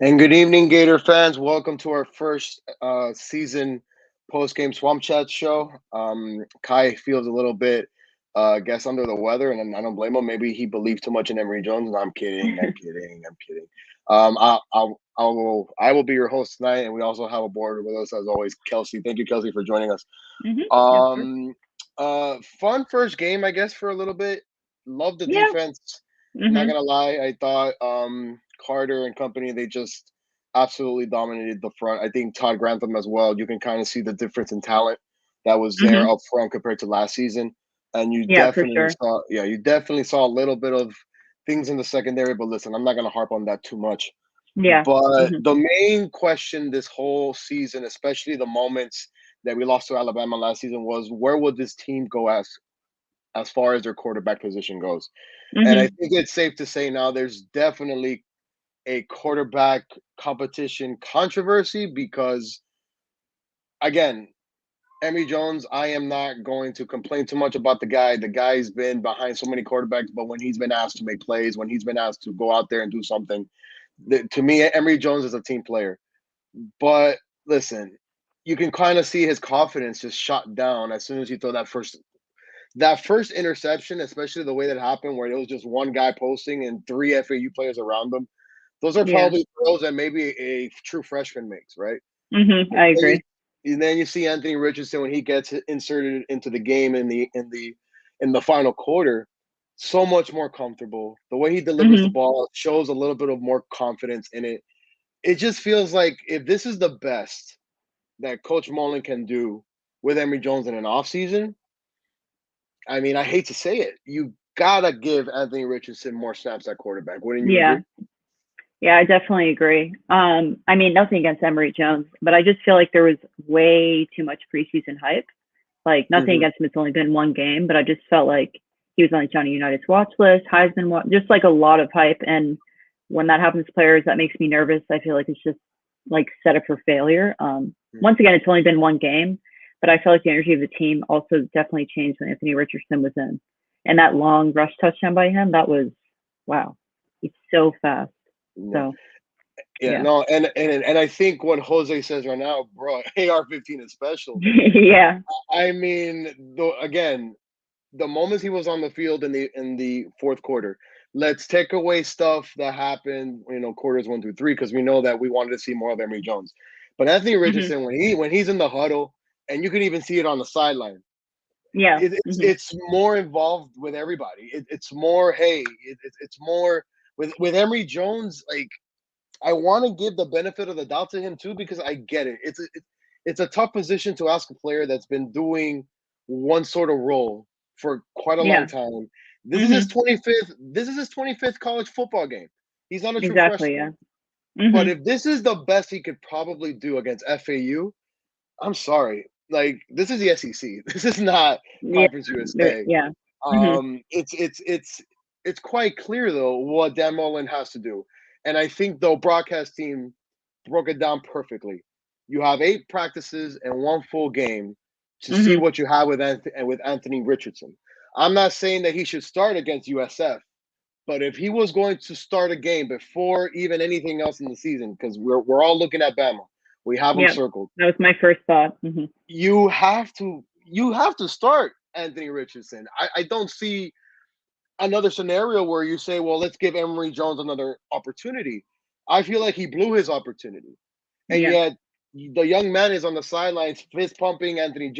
And good evening, Gator fans. Welcome to our first season post-game Swamp Chat show. Kai feels a little bit, I guess, under the weather, and I don't blame him. Maybe he believed too much in Emory Jones. And I'm kidding. I'm kidding. I'm kidding. I will be your host tonight, and we also have a board with us as always, Kelsey. Thank you, Kelsey, for joining us. Yeah, of course. Um, Fun first game, I guess, for a little bit. Love the Yeah. defense. Not Mhm. gonna lie, I thought Carter and company, they just absolutely dominated the front. I think Todd Grantham as well. You can kind of see the difference in talent that was there Mhm. up front compared to last season. And Yeah, for sure. you definitely saw a little bit of things in the secondary. But listen, I'm not gonna harp on that too much. Yeah. But Mhm. the main question this whole season, especially the moments that we lost to Alabama last season, was where would this team go as far as their quarterback position goes? And I Mhm. think it's safe to say now there's definitely a quarterback competition controversy because, again, Emory Jones, I am not going to complain too much about the guy. The guy's been behind so many quarterbacks, but when he's been asked to make plays, when he's been asked to go out there and do something, to me, Emory Jones is a team player. But listen, you can kind of see his confidence just shot down as soon as you throw that first interception, especially the way that happened, where it was just one guy posting and three FAU players around him. Those are Yeah. probably throws that maybe a true freshman makes, right? Mhm. And I then you agree. and then you see Anthony Richardson when he gets inserted into the game in the final quarter, so much more comfortable. The way he delivers the Mhm. ball shows a little bit of more confidence in it. It just feels like if this is the best that Coach Mullen can do with Emory Jones in an offseason, I mean, I hate to say it, you gotta give Anthony Richardson more snaps at quarterback. Wouldn't you Yeah. agree? Yeah, I definitely agree. I mean, nothing against Emory Jones, but I just feel like there was way too much preseason hype. Like nothing Mhm. against him. It's only been one game, but I just felt like he was on Johnny United's watch list, just like a lot of hype. And when that happens to players, that makes me nervous. I feel like it's just like set up for failure. Once again, it's only been one game, but I feel like the energy of the team also definitely changed when Anthony Richardson was in. And that long rush touchdown by him, that was wow. He's so fast. Yeah. So Yeah, yeah. no, and I think what Jose says right now, bro, AR-15 is special. Yeah. I mean, though again, the moments he was on the field in the fourth quarter, let's take away stuff that happened, quarters 1 through 3, because we know that we wanted to see more of Emory Jones. But Anthony Hmm. Richardson, when he's in the huddle, and you can even see it on the sideline, Yeah. Hmm. it's more involved with everybody. It's more, hey, it's more with Emory Jones, like I want to give the benefit of the doubt to him too because I get it. It's a tough position to ask a player that's been doing one sort of role for quite a long Yeah. time. This is his Hmm. 25th. This is his 25th college football game. He's not a true Exactly. Yeah. freshman. Hmm. But if this is the best he could probably do against FAU, I'm sorry. Like this is the SEC. This is not Yeah. Conference USA. Yeah. Hmm. It's quite clear though what Dan Mullen has to do, and I think the broadcast team broke it down perfectly. You have 8 practices and one full game to see Hmm. what you have with Anthony Richardson. I'm not saying that he should start against USF, but if he was going to start a game before even anything else in the season, because we're all looking at Bama, we have him Yeah. circled. That was my first thought. You have to start Anthony Richardson. I don't see another scenario where you say, well, let's give Emory Jones another opportunity. I feel like he blew his opportunity, and Yeah. yet the young man is on the sidelines, fist pumping Anthony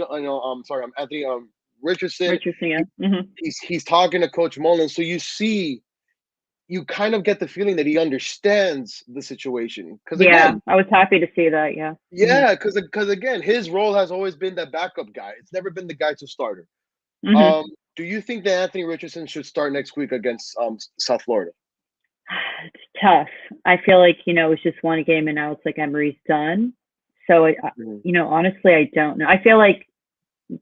Richardson. Richardson. He, Yeah. Hmm. he's talking to Coach Mullen, so you kind of get the feeling that he understands the situation. Because Yeah. again, I was happy to see that. Yeah. Hmm. yeah, because again, his role has always been that backup guy. It's never been the guy to starter. Hmm. Um, do you think that Anthony Richardson should start next week against South Florida? It's tough. I feel like it's just one game and now it's like Emery's done. So Mhm. honestly, I don't know. I feel like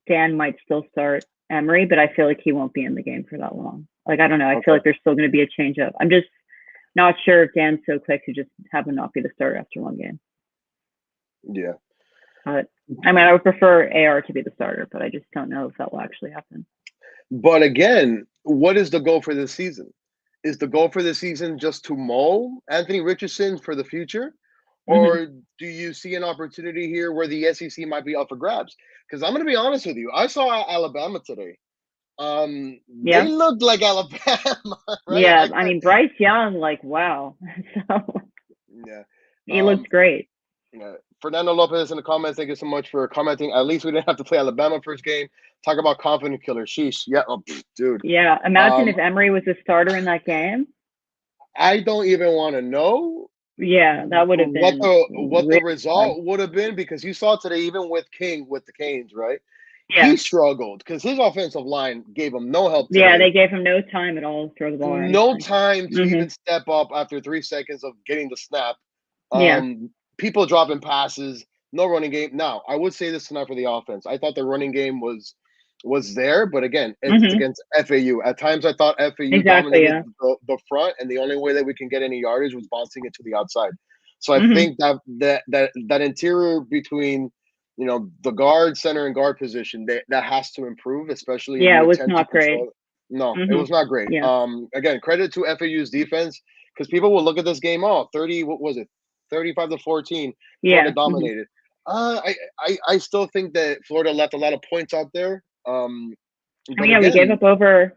Dan might still start Emery, but I feel like he won't be in the game for that long. Like I don't know. I feel Okay. like there's still going to be a change up. I'm just not sure if Dan's so quick to just have him not be the starter after one game. Yeah. But I mean, I would prefer AR to be the starter, but I just don't know if that will actually happen. But again, what is the goal for this season? is the goal for this season just to mold Anthony Richardson for the future? Hmm. Or do you see an opportunity here where the SEC might be up for grabs? Because I'm going to be honest with you. I saw Alabama today. They Yeah. looked like Alabama, right? Yeah. I I can't. mean, Bryce Young, like, wow. So Yeah. he looks Um. great. Yeah. Fernando Lopez in the comments. Thank you so much for commenting. At least we didn't have to play Alabama first game. Talk about confident killer. Sheesh. Yeah. Oh, dude. Yeah. Imagine Um. if Emery was a starter in that game. I don't even want to know Yeah, that would have been what really the fun. result would have been, because you saw today, even with King with the Canes, right? He Yeah. struggled because his offensive line gave him no help Yeah, today. they gave him no time at all to throw the ball or No anything. time to Hmm. even step up after 3 seconds of getting the snap. Yeah. People dropping passes, no running game. Now, I would say this tonight for the offense. I thought the running game was there, but again, it's Hmm. against FAU. At times, I thought FAU Exactly. dominated Yeah. the front, and the only way that we can get any yardage was bouncing it to the outside. So I Hmm. think that interior between the guard, center, and guard position that has to improve, especially if Yeah, you it was attempt to not great. control it. No, it Hmm. was not great. Yeah. Again, credit to FAU's defense, because people will look at this game, 30, what was it, 35-14, Florida Yeah. Hmm. dominated. I still think that Florida left a lot of points out there. I mean, But yeah, again,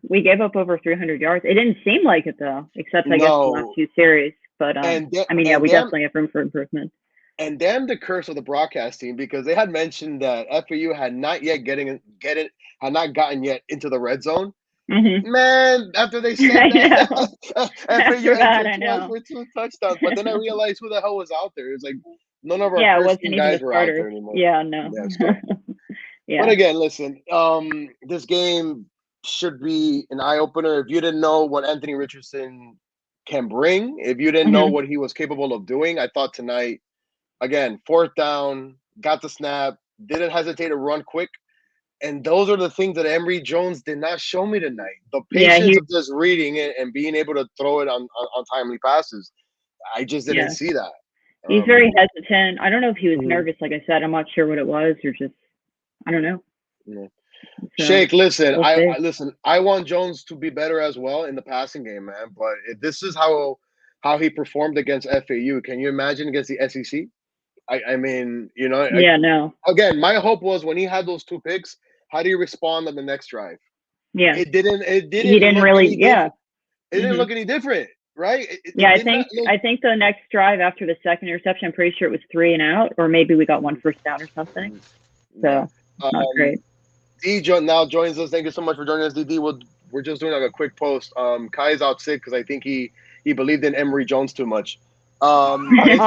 we gave up over 300 yards. It didn't seem like it though, except I guess the last no, two series. But and I mean, yeah, and we damn definitely have room for improvement. and damn the curse of the broadcast team, because they had mentioned that FAU had not yet had not gotten yet into the red zone. Hmm. Man, after they said I know. that, FAU After that, entered I twice know. for 2 touchdowns. But then I realized who the hell was out there. It's like none of our Yeah, it first wasn't team even guys the were out starters. there anymore. Yeah, no. Yeah, so. But Yeah. again, listen, this game should be an eye opener. If you didn't know what Anthony Richardson can bring, if you didn't know Hmm. what he was capable of doing, I thought tonight, again, fourth down, got the snap, didn't hesitate to run quick. And those are the things that Emory Jones did not show me tonight. The Yeah, patience of just reading it and being able to throw it on timely passes. I just didn't yeah. see that. He's very hesitant. I don't know if he was Mhm. nervous, like I said. I'm not sure what it was, or just I don't know. Yeah. So Shake, listen, we'll see. I want Jones to be better as well in the passing game, man. But if this is how he performed against FAU, can you imagine against the SEC? I mean, Yeah, no. again, my hope was when he had those 2 picks, how do you respond on the next drive? Yeah. He It didn't didn't look really, any yeah. different. It didn't Hmm. look any different, right? Yeah, It did not look. I think the next drive after the second interception, I'm pretty sure it was 3 and out, or maybe we got one first down or something. Yeah. So not great. Now joins us. Thank you so much for joining us, DD. We're just doing like a quick post. Kai is out sick because I think he believed in Emory Jones too much. I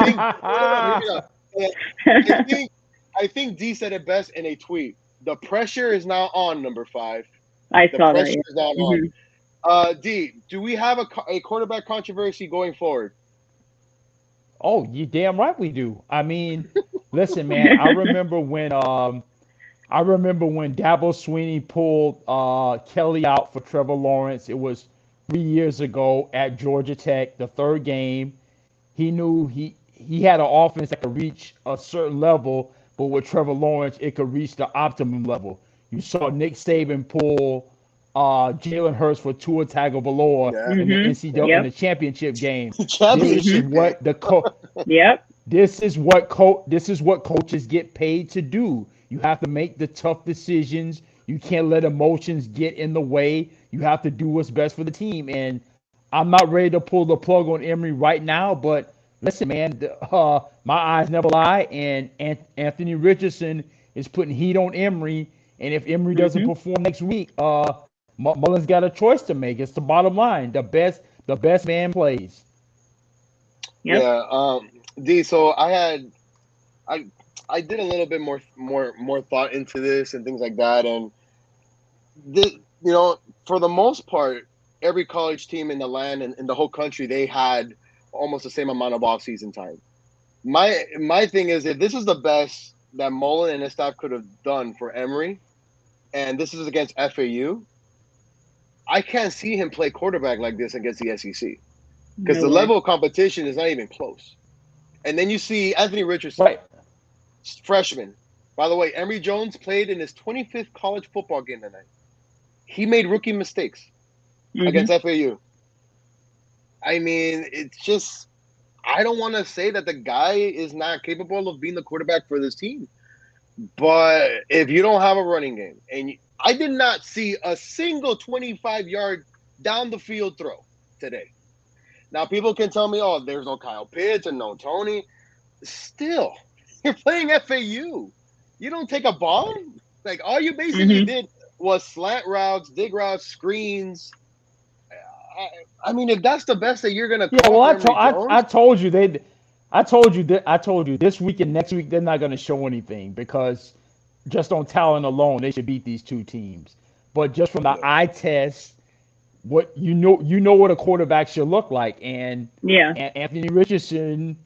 think no, hear me out. I think I think D said it best in a tweet. The pressure is now on, number 5. I The saw that. pressure Yeah. is now on. Hmm. D, do we have a quarterback controversy going forward? Oh, you damn right we do. I mean, listen, man. I remember when Dabo Sweeney pulled Kelly out for Trevor Lawrence. It was 3 years ago at Georgia Tech, the third game. He knew he had an offense that could reach a certain level, but with Trevor Lawrence, it could reach the optimum level. You saw Nick Saban pull Jalen Hurts for Tua Tagovailoa Yeah, in the Hmm. NCAA in Yep. the championship game. This is Hmm. championship game. what Yep. this is what coaches get paid to do. You have to make the tough decisions. You can't let emotions get in the way. You have to do what's best for the team. And I'm not ready to pull the plug on Emory right now, but listen, man, my eyes never lie. And Anthony Richardson is putting heat on Emory. And if Emory doesn't Hmm. perform next week, Mullen's got a choice to make. It's the bottom line. The best man plays. Yep. Yeah. D. So I I did a little bit more thought into this and things like that, and this, for the most part, every college team in the land and in the whole country, they had almost the same amount of off-season time. My thing is, if this is the best that Mullen and his staff could have done for Emory, and this is against FAU, I can't see him play quarterback like this against the SEC, because No the way. level of competition is not even close. And then you see Anthony Richardson, Right. freshman. By the way, Emory Jones played in his 25th college football game tonight. He made rookie mistakes Hmm. against FAU. I mean, it's just I don't want to say that the guy is not capable of being the quarterback for this team. But if you don't have a running game, I did not see a single 25-yard down the field throw today. Now people can tell me, "Oh, there's no Kyle Pitts and no Tony." Still, you're playing FAU. You don't take a bomb. Like all you basically Hmm. did was slant routes, dig routes, screens. I mean, if that's the best that you're gonna Yeah, call well, for Emory I Jones, told you they, I told you this week and next week they're not going to show anything because just on talent alone they should beat these two teams. But just from the no, eye test, what you know what a quarterback should look like, Yeah. and Anthony Richardson,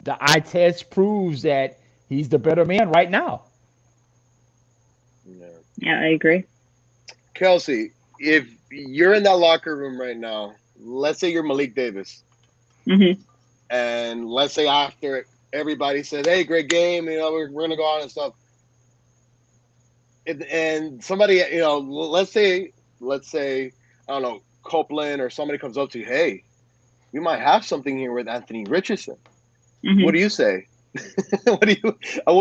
the eye test proves that he's the better man right now. no. Yeah, I agree. Kelsey, if you're in that locker room right now, let's say you're Malik Davis, Hmm. and let's say after everybody says, "Hey, great game," we're gonna go on and stuff, and somebody, let's say, I don't know, Copeland or somebody comes up to you, "Hey, we might have something here with Anthony Richardson." What Hmm. do you say? what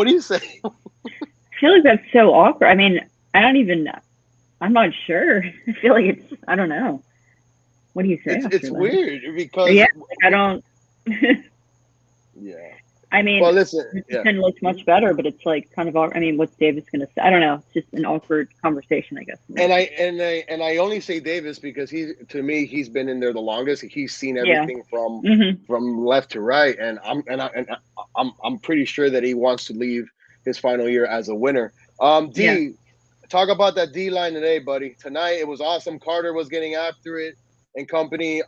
do you say? I feel like that's so awkward. I mean, I don't even. I'm not sure. I feel like it's. I don't know. What do you say It's after that? weird Yeah, because like, I don't. yeah. I mean, Well, listen, yeah. Richardson looks Hmm? much better, but it's like kind of. I mean, what's Davis going to say? I don't know. It's just an awkward conversation, I guess. And Maybe. I only say Davis because to me he's been in there the longest. He's seen Yeah. everything from Hmm. left to right, and I'm pretty sure that he wants to leave his final year as a winner. Yeah. D, talk about that D line today, buddy. Tonight it was awesome. Carter was getting after it and company.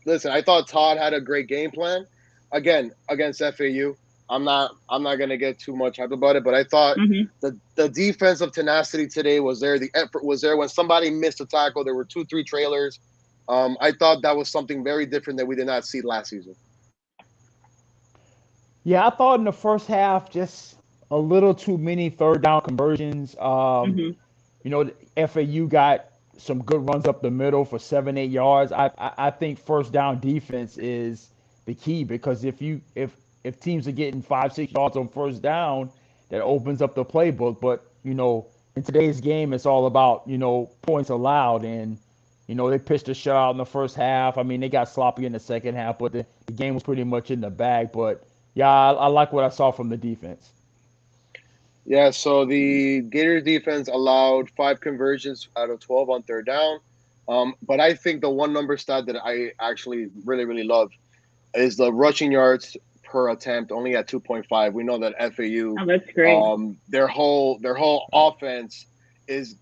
Listen, I thought Todd had a great game plan. Again, against FAU. I'm not gonna get too much hype about it, but I thought Hmm. the defensive tenacity today was there. The effort was there. When somebody missed a tackle, there were 2, 3 trailers. I thought that was something very different that we did not see last season. Yeah, I thought in the first half just a little too many third down conversions. Hmm. You know, FAU got some good runs up the middle for 7, 8 yards. I think first down defense is the key because if teams are getting 5, 6 yards on first down, that opens up the playbook. But in today's game, it's all about points allowed, and they pitched a shutout in the first half. I mean, they got sloppy in the second half, but the game was pretty much in the bag. But yeah, I like what I saw from the defense. Yeah, so the Gators defense allowed 5 conversions out of 12 on third down. But I think the one number stat that I actually really, really love is the rushing yards per attempt, only at 2.5. We know that FAU, Oh, that's great. their whole offense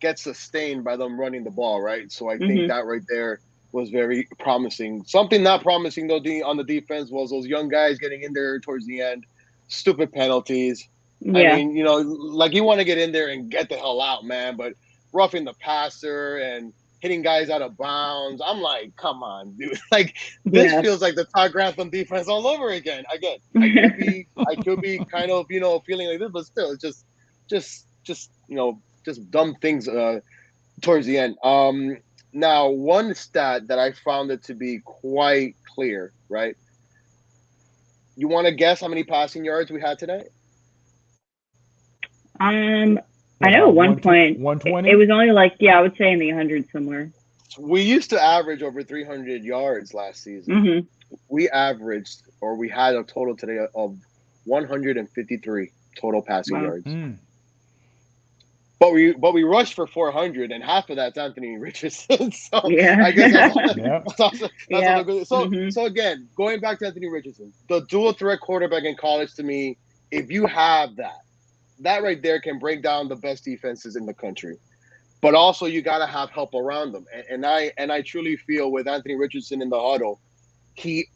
gets sustained by them running the ball, right? So I think Hmm. that right there was very promising. Something not promising though, on the defense was those young guys getting in there towards the end, stupid penalties. I Yeah. mean, like you want to get in there and get the hell out, man, but roughing the passer and hitting guys out of bounds. I'm like, come on, dude. Like this Yeah. feels like the Todd Grantham defense all over again. Again, I could be kind of feeling like this, but still, it's just dumb things towards the end. Now one stat that I found it to be quite clear, right? You want to guess how many passing yards we had tonight? um, I What know at about one point one it twenty? was only like, yeah, I would say in the hundreds somewhere. We used to average over 300 yards last season. Hmm. We averaged, or we had a total today of 153 total passing Wow. yards. Mm, But we rushed for 400, and half of that's Anthony Richardson. So Yeah. I guess yeah. that's also Yeah. good. So Hmm. so again, going back to Anthony Richardson, the dual threat quarterback in college to me, if you have that right there can break down the best defenses in the country. But also you got to have help around them, and I truly feel with Anthony Richardson in the huddle, he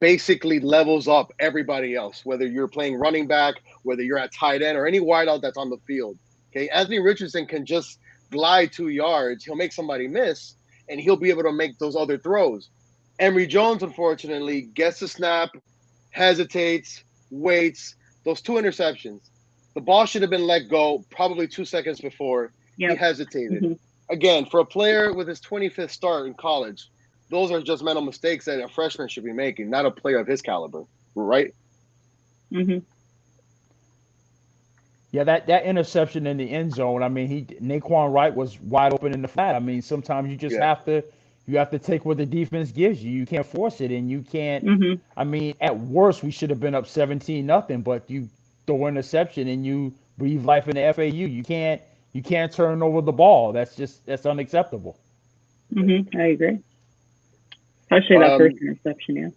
basically levels up everybody else, whether you're playing running back, whether you're at tight end, or any wideout that's on the field. Okay, Anthony Richardson can just glide 2 yards. He'll make somebody miss, and he'll be able to make those other throws. Emory Jones, unfortunately, gets the snap, hesitates, waits. Those 2 interceptions. The ball should have been let go probably 2 seconds before. He Yep. hesitated. Hmm. Again, for a player with his 25th start in college, those are just mental mistakes that a freshman should be making, not a player of his caliber, right? Hmm. Yeah, that interception in the end zone. I mean, Naquan Wright was wide open in the flat. I mean, sometimes you just Yeah. have to take what the defense gives you. You can't force it, and you can't. Hmm. I mean, at worst, we should have been up 17-0, but you throw an interception and you breathe life into FAU. You can't turn over the ball. That's unacceptable. Hmm. I agree. Especially that first Um. interception. Yeah.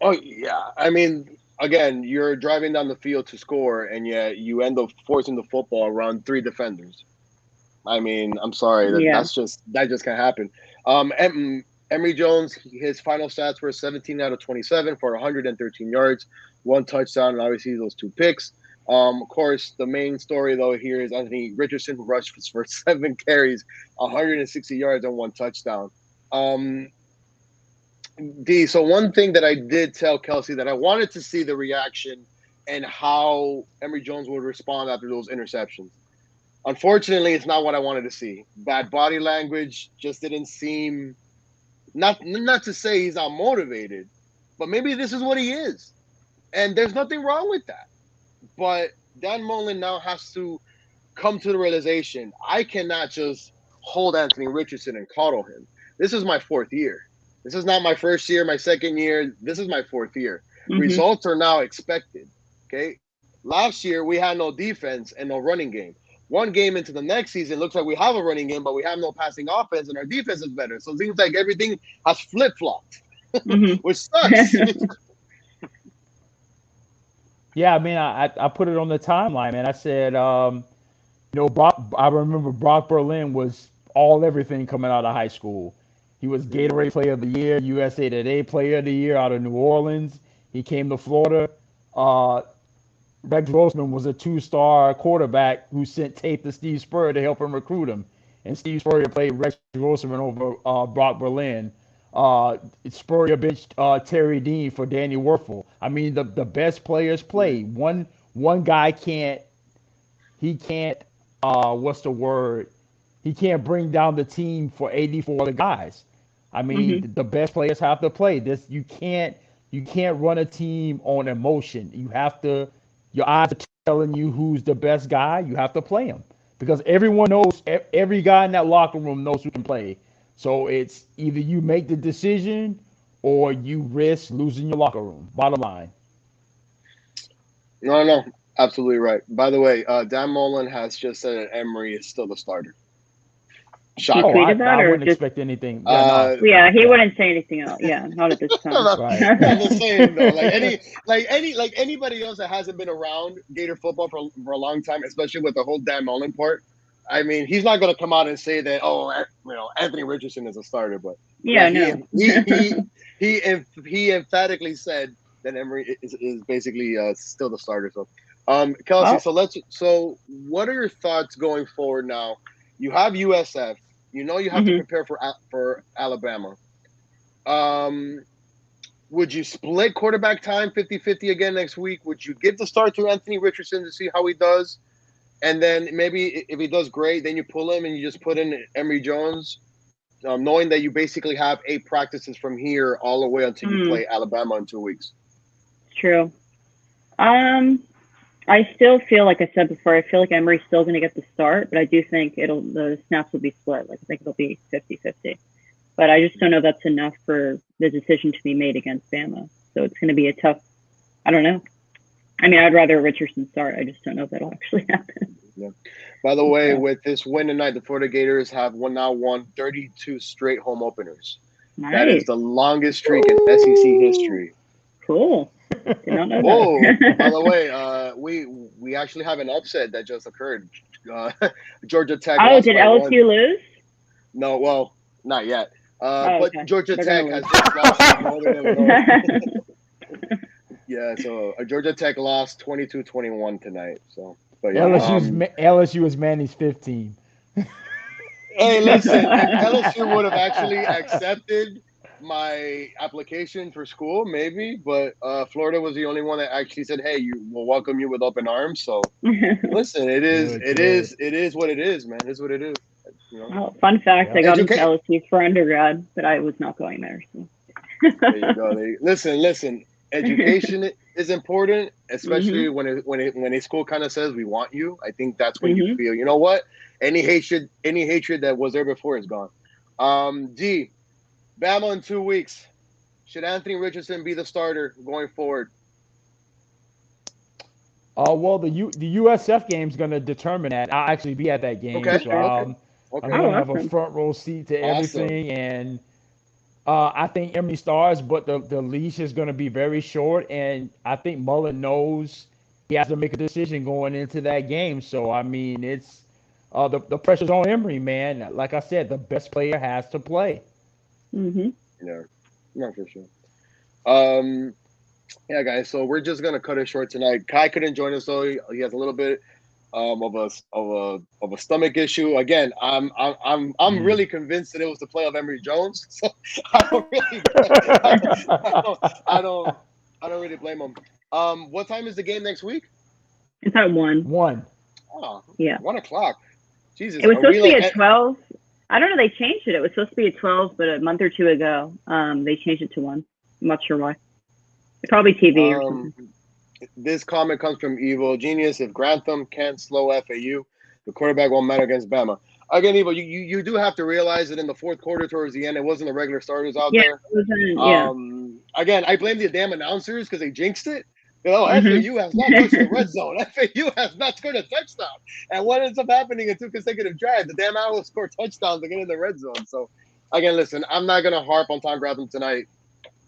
Oh yeah. I mean, again, you're driving down the field to score, and yet you end up forcing the football around three defenders. I mean, I'm sorry Yeah. that just can't happen. Emory Jones, his final stats were 17 out of 27 for 113 yards, one touchdown, and obviously those two picks. Of course, the main story though here is Anthony Richardson, who rushed for 7 carries, 160 yards, and one touchdown. Um, D. So one thing that I did tell Kelsey that I wanted to see the reaction and how Emory Jones would respond after those interceptions. Unfortunately, it's not what I wanted to see. Bad body language just didn't seem, not to say he's not motivated, but maybe this is what he is. And there's nothing wrong with that. But Dan Mullen now has to come to the realization I cannot just hold Anthony Richardson and coddle him. This is my fourth year. This is not my first year, my second year. This is my fourth year. Hmm. Results are now expected. Okay. Last year, we had no defense and no running game. One game into the next season, looks like we have a running game, but we have no passing offense, and our defense is better. So it seems like everything has flip flopped, Hmm. which sucks. Yeah, I mean, I put it on the timeline, man. I said, Brock. I remember Brock Berlin was all everything coming out of high school. He was Gatorade Player of the Year, USA Today Player of the Year out of New Orleans. He came to Florida. Uh, Rex Grossman was a two-star quarterback who sent tape to Steve Spurrier to help him recruit him. And Steve Spurrier played Rex Grossman over Brock Berlin. Spurrier benched Terry Dean for Danny Werfel. I mean, the best players play. One guy can't what's the word? He can't bring down the team for 84 other guys. I Hmm. mean, the best players have to play. You can't run a team on emotion. Your eyes are telling you who's the best guy. You have to play him because everyone knows, every guy in that locker room knows who can play. So it's either you make the decision or you risk losing your locker room. Bottom line. No, no, absolutely right. By the way, Dan Mullen has just said that Emery is still the starter. He Oh, Shocker. I, tweeted that, I or wouldn't just expect anything. Yeah, no. Uh, yeah, he Yeah, wouldn't say anything else. Yeah, not at this time. right. I'm just saying though, like anybody else that hasn't been around Gator football for a long time, especially with the whole Dan Mullen part. I mean, he's not going to come out and say that. Oh, Anthony Richardson is a starter, but yeah, Yeah, no. he emphatically said that Emery is basically still the starter. So, Kelsey, Well, so what are your thoughts going forward now? You have USF. You know you have to hmm. prepare for Alabama. Um, would you split quarterback time 50-50 again next week? Would you give the start to Anthony Richardson to see how he does? And then maybe if he does great, then you pull him and you just put in Emory Jones, knowing that you basically have 8 practices from here all the way until you Mm, play Alabama in 2 weeks. true. Um, I still feel like I said before. I feel like Emery's still going to get the start, but I do think the snaps will be split. Like I think it'll be 50-50. But I just don't know if that's enough for the decision to be made against Bama. So it's going to be a tough. I don't know. I mean, I'd rather Richardson start. I just don't know if that'll actually happen. Yeah. By the way, So with this win tonight, the Florida Gators have won 32 straight home openers. That is nice, the longest streak in SEC Woo! history. cool. Did not know Oh, by the that. way, we actually have an upset that just occurred. Uh, Georgia Tech Oh, lost did by one. LSU lose? No, well, not yet. Oh, But okay. Georgia They're gonna Tech lose. has just lost to Northern Illinois. Yeah, so Georgia Tech lost 22-21 tonight. So, but yeah. Wow. LSU is Manny's 15. Hey, listen, if LSU would have actually accepted my application for school, maybe, but Florida was the only one that actually said, "Hey, you will welcome with open arms." So, listen, Good, good. it is what it is, man. It is what it is. You know, Well, fun fact, Yeah. I got into educate. LSU for undergrad, but I was not going there. So. There you go. Listen. Education is important, especially Mhm. when a school kind of says we want you. I think that's when you Mhm. feel, you know what? Any hatred that was there before is gone. D, Bama in 2 weeks. Should Anthony Richardson be the starter going forward? Well, the USF game is going to determine that. I'll actually be at that game, Okay, For so sure. okay, I'm okay. Oh, going to have a awesome. front row seat to Awesome. everything. And I think Emery stars, but the leash is going to be very short. And I think Mullen knows he has to make a decision going into that game. So, I mean, it's the pressure's on Emery, man. Like I said, the best player has to play. Mhm. Yeah, not for sure. Um, yeah, guys. So we're just gonna cut it short tonight. Kai couldn't join us though. He has a little bit of a stomach issue. Again, I'm Mm. really convinced that it was the play of Emory Jones. So I don't really I don't I don't I don't, I don't really blame him. What time is the game next week? It's at 1. One. Oh, Yeah. 1 o'clock. Jesus, It was are supposed we to be like? at 12. I don't know. They changed it. It was supposed to be at 12, but a month or two ago, they changed it to 1. I'm not sure why. Probably TV or Um, something. this comment comes from Evil Genius. If Grantham can't slow FAU, the quarterback won't matter against Bama. Again, Evil, you do have to realize that in the fourth quarter, towards the end, it wasn't the regular starters out Yeah. there. It wasn't, yeah. Again, I blame the damn announcers because they jinxed it. Oh, Mhm. FAU has not touched the red zone. FAU has not scored a touchdown. And what ends up happening in 2 consecutive drives? The damn Owls score touchdowns to get in the red zone. So, again, listen, I'm not going to harp on Tom Grantham tonight.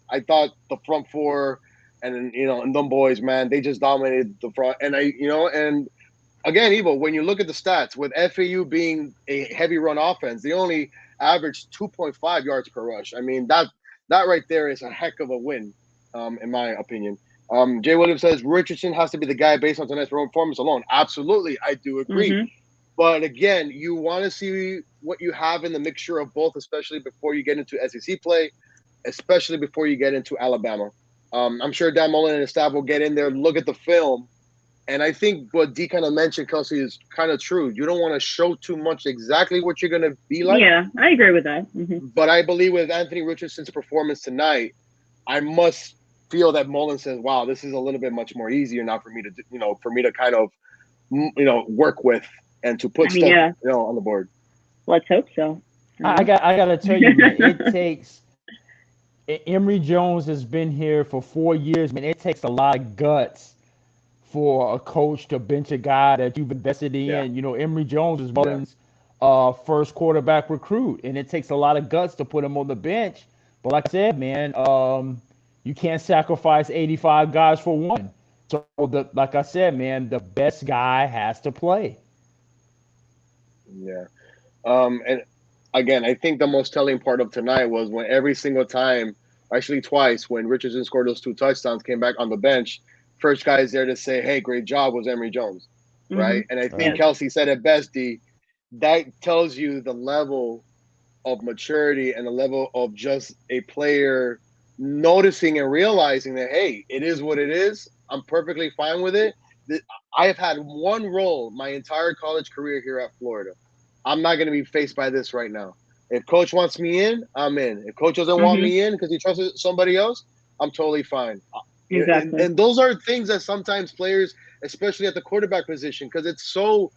I thought the front four and them boys, man, they just dominated the front. And again, Evo, when you look at the stats, with FAU being a heavy run offense, they only averaged 2.5 yards per rush. I mean, that right there is a heck of a win, in my opinion. Jay Williams says Richardson has to be the guy based on tonight's performance alone. Absolutely, I do agree. Mhm. But again, you want to see what you have in the mixture of both, especially before you get into SEC play, especially before you get into Alabama. I'm sure Dan Mullen and his staff will get in there, look at the film, and I think what D kind of mentioned, Kelsey, is kind of true. You don't want to show too much exactly what you're going to be like. Yeah, I agree with that. Mhm. But I believe with Anthony Richardson's performance tonight, I must feel that Mullen says, "Wow, this is a little bit much more easier now for me to, for me to kind of, work with and to I put mean, stuff, yeah. on the board." Let's hope so. I I don't got I gotta tell you, man. It know. takes Emory Jones has been here for 4 years, man. It takes a lot of guts for a coach to bench a guy that you've invested Yeah, in. You know, Emory Jones is yeah, Mullen's first quarterback recruit, and it takes a lot of guts to put him on the bench. But like I said, man, you can't sacrifice 85 guys for one. So, like I said, man, the best guy has to play. yeah. And again, I think the most telling part of tonight was when every single time, actually twice, when Richardson scored those 2 touchdowns, came back on the bench, first guy is there to say, "Hey, great job," was Emory Jones, right? Mhm. And I think Yeah. Right. Kelsey said it best. That tells you the level of maturity and the level of just a player noticing and realizing that, hey, it is what it is. I'm perfectly fine with it. I have had one role my entire college career here at Florida. I'm not going to be faced by this right now. If coach wants me in, I'm in. If coach doesn't want Mhm. me in because he trusts somebody else, I'm totally fine. Exactly. And those are things that sometimes players, especially at the quarterback position, because it's so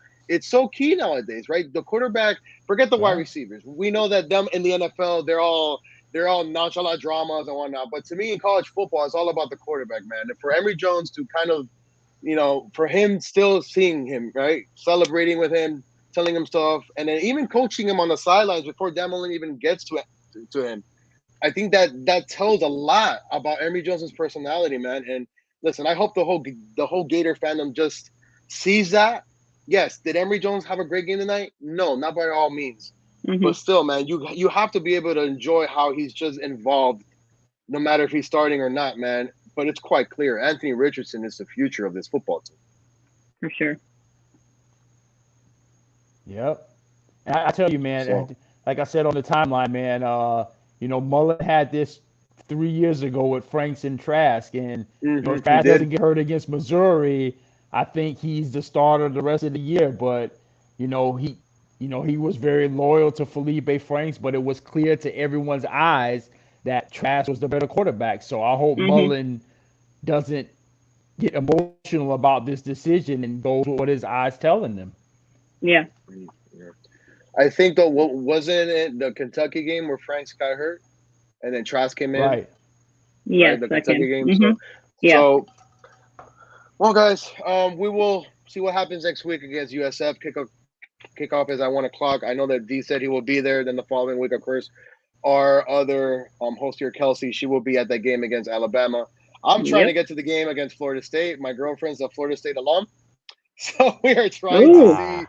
key nowadays, right? The quarterback, forget the wide Yeah. receivers. We know that them in the NFL, they're all nonchalant dramas and whatnot. But to me, in college football, it's all about the quarterback, man. And for Emory Jones to kind of, for him still seeing him, right, celebrating with him, telling him stuff, and then even coaching him on the sidelines before Dan Mullen even gets to him. I think that tells a lot about Emory Jones's personality, man. And listen, I hope the whole Gator fandom just sees that. Yes, did Emory Jones have a great game tonight? No, not by all means. But Mhm. still, man, you have to be able to enjoy how he's just involved, no matter if he's starting or not, man. But it's quite clear Anthony Richardson is the future of this football team. For sure. Yep. I tell you, So man, like I said on the timeline, man, Mullen had this 3 years ago with Franks and Trask. And, if he Trask did. doesn't get hurt against Missouri, I think he's the starter the rest of the year. But, he he was very loyal to Felipe Franks, but it was clear to everyone's eyes that Trask was the better quarterback. So I hope Mhm. Mullen doesn't get emotional about this decision and goes with what his eyes telling them. Yeah. Yeah. I think though, wasn't it the Kentucky game where Franks got hurt and then Trask came in, Right. right? Yes, The I Kentucky can. game. Mhm. Yeah. So well, guys, we will see what happens next week against USF. Kickoff is at 1 o'clock. I know that D said he will be there. Then the following week, of course, our other host here, Kelsey, she will be at that game against Alabama. I'm trying to Yep. get to the game against Florida State. My girlfriend's a Florida State alum, so we are trying to Ooh.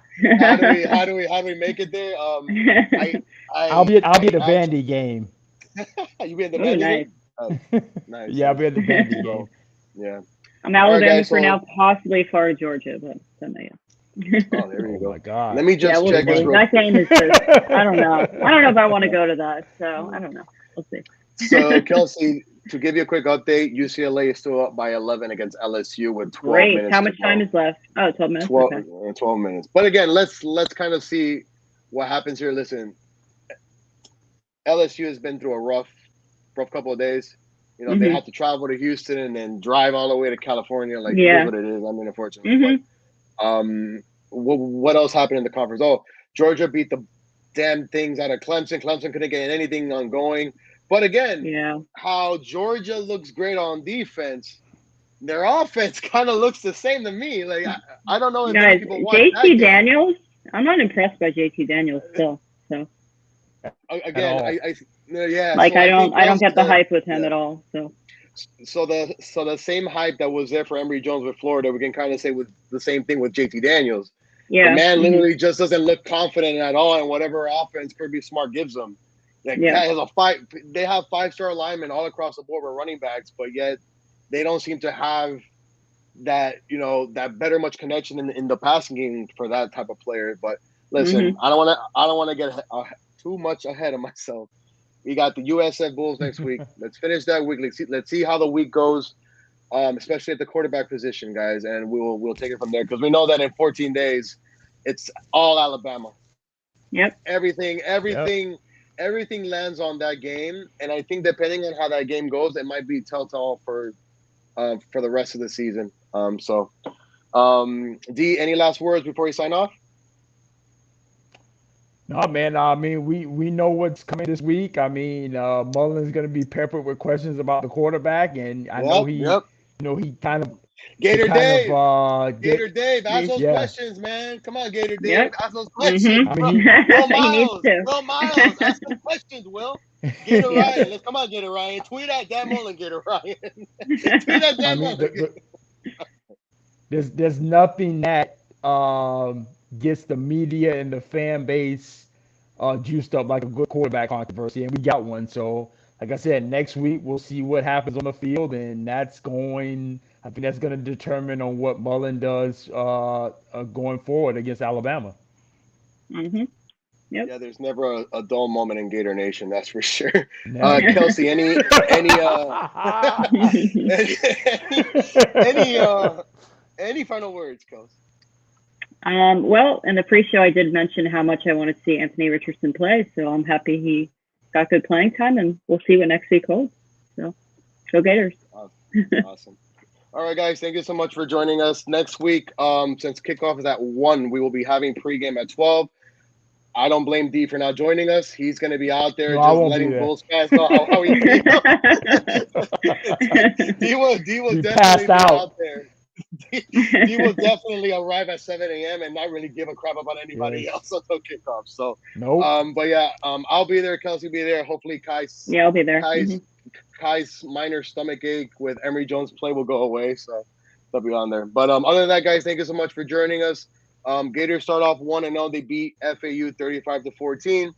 see how do we make it there. I I'll be at I the actually Vandy game. you be in the Ooh, Vandy nice. game? Nice, Yeah, I'll be nice. at the Vandy game. So yeah. I'm All right, Alabama guys. for now, So possibly Florida, Georgia, but don't know yet. there you Oh my go. God. Let me Yeah, just we'll check this see. real That quick. game is just, I don't know. I don't know if I want to go to that. So I don't know. We'll see. So, Kelsey, to give you a quick update, UCLA is still up by 11 against LSU with 12 Great. minutes How to much time go. is left? Oh, 12 minutes. 12, Okay. 12 minutes. But again, let's kind of see what happens here. Listen, LSU has been through a rough couple of days. They Mhm. had to travel to Houston and then drive all the way to California. Like it is Yeah. what it is. I mean, unfortunately, but Mhm. what else happened in the conference? Oh, Georgia beat the damn things out of Clemson. Clemson couldn't get anything ongoing. But again, Yeah. how Georgia looks great on defense, their offense kind of looks the same to me. Like I don't know if many Guys, people watch that JT game. Daniels. I'm not impressed by JT Daniels still. So At Again, all. yeah. like So I think I don't Kelsey get the that hype with him yeah. at all. So So the same hype that was there for Emory Jones with Florida, we can kind of say with the same thing with JT Daniels. The yeah. man Mhm. literally just doesn't look confident at all in whatever offense Kirby Smart gives him. Like Yeah. guy has a five. They have 5-star linemen all across the board with running backs, but yet they don't seem to have that better much connection in the passing game for that type of player. But listen, Mhm. I don't want to get too much ahead of myself. We got the USF Bulls next week. Let's finish that week. Let's see how the week goes, especially at the quarterback position, guys, and we'll take it from there because we know that in 14 days, it's all Alabama. Yep. Everything, Yep. everything, everything lands on that game, and I think depending on how that game goes, it might be telltale for the rest of the season. D, any last words before you sign off? No, man. I mean, we know what's coming this week. I mean, Mullen's going to be peppered with questions about the quarterback, and I know Yep, he, yep. he kind of, Gator Dave, get, Gator Dave, ask those yeah. questions, man. Come on, Gator Dave, Yep. ask those questions. Mhm. I Will, mean, Will He needs Miles, to. Will Miles, ask them questions. Will. Gator Yep. Ryan, let's come on, Gator Ryan. Tweet at Dan Mullen, Gator Ryan. Tweet at I Dan mean, Mullen. there's nothing that gets the media and the fan base juiced up like a good quarterback controversy, and we got one. So, like I said, next week we'll see what happens on the field, and I think that's going to determine on what Mullen does going forward against Alabama. Mhm. Yep. Yeah, there's never a dull moment in Gator Nation, that's for sure. Never. Kelsey, any any uh any final words, Kelsey? Well, in the pre-show, I did mention how much I want to see Anthony Richardson play, so I'm happy he got good playing time, and we'll see what next week holds. So, go Gators! Awesome. All right, guys, thank you so much for joining us. Next week, since kickoff is at 1, we will be having pregame at 12. I don't blame D for not joining us. He's going to be out there No, I just won't be letting there. Bulls fans know how he feels. D will Be definitely passed be out out. there. D will definitely arrive at 7 a.m. and not really give a crap about anybody Yes. else until kickoff. So, Nope. but yeah, I'll be there. Kelsey will be there. Hopefully, Yeah, I'll be there. Kai's Kai's minor stomach ache with Emory Jones play will go away. So they'll be on there. But other than that, guys, thank you so much for joining us. Gators start off 1-0. They beat FAU 35-14.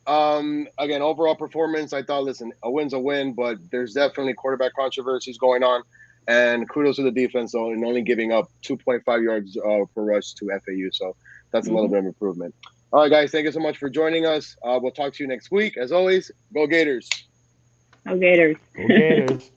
Again, overall performance, I thought, listen, a win's a win, but there's definitely quarterback controversies going on. And kudos to the defense, though, and only giving up 2.5 yards per rush to FAU. So that's a little bit of improvement. All right, guys, thank you so much for joining us. We'll talk to you next week. As always, go Gators. Go Gators! Go Gators.